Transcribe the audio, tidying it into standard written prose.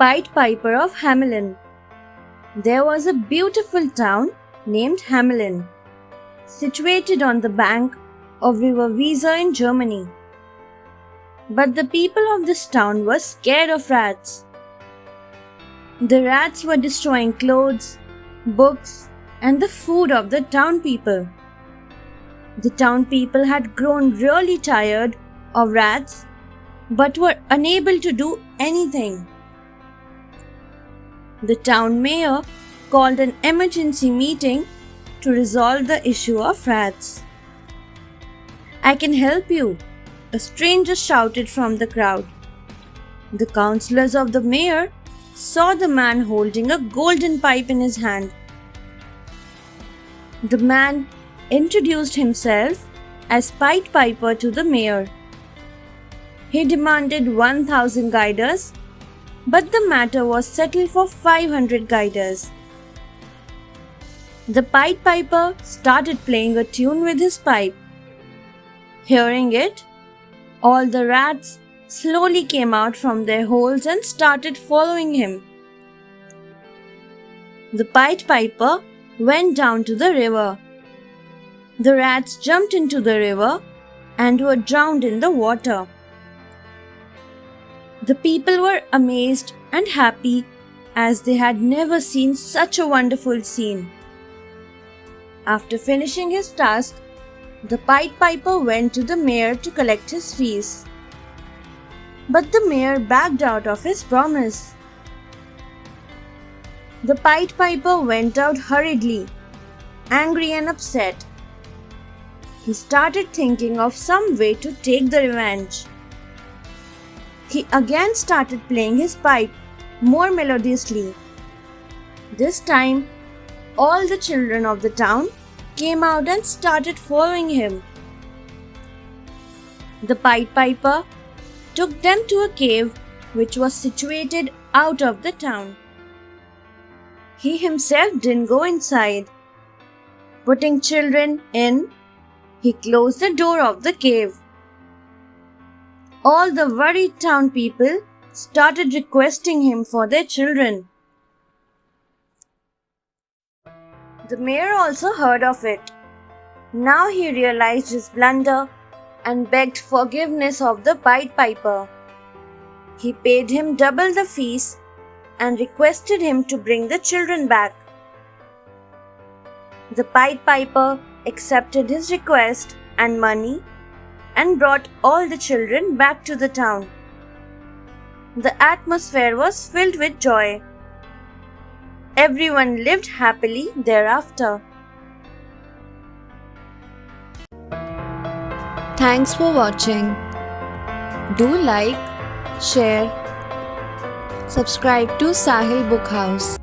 Pied Piper of Hamelim. There was a beautiful town named Hamelim, situated on the bank of River Weser in Germany. But the people of this town were scared of rats. The rats were destroying clothes, books, and the food of the town people. The town people had grown really tired of rats but were unable to do anything. The town mayor called an emergency meeting to resolve the issue of rats. "I can help you," a stranger shouted from the crowd. The councillors of the mayor saw the man holding a golden pipe in his hand. The man introduced himself as Pied Piper to the mayor. He demanded 1,000 guilders, but the matter was settled for 500 guilders. The Pied Piper started playing a tune with his pipe. Hearing it, all the rats slowly came out from their holes and started following him. The Pied Piper went down to the river. The rats jumped into the river and were drowned in the water. The people were amazed and happy as they had never seen such a wonderful scene. After finishing his task, the Pied Piper went to the mayor to collect his fees. But the mayor backed out of his promise. The Pied Piper went out hurriedly, angry and upset. He started thinking of some way to take the revenge. He again started playing his pipe more melodiously. This time, all the children of the town came out and started following him. The Pied Piper took them to a cave which was situated out of the town. He himself didn't go inside. Putting children in, he closed the door of the cave. All the worried town people started requesting him for their children. The mayor also heard of it. Now he realized his blunder and begged forgiveness of the Pied Piper. He paid him double the fees and requested him to bring the children back. The Pied Piper accepted his request and money and brought all the children back to the town. The atmosphere was filled with joy. Everyone lived happily thereafter. Thanks for watching. Do like, share, subscribe to Sahil Book House.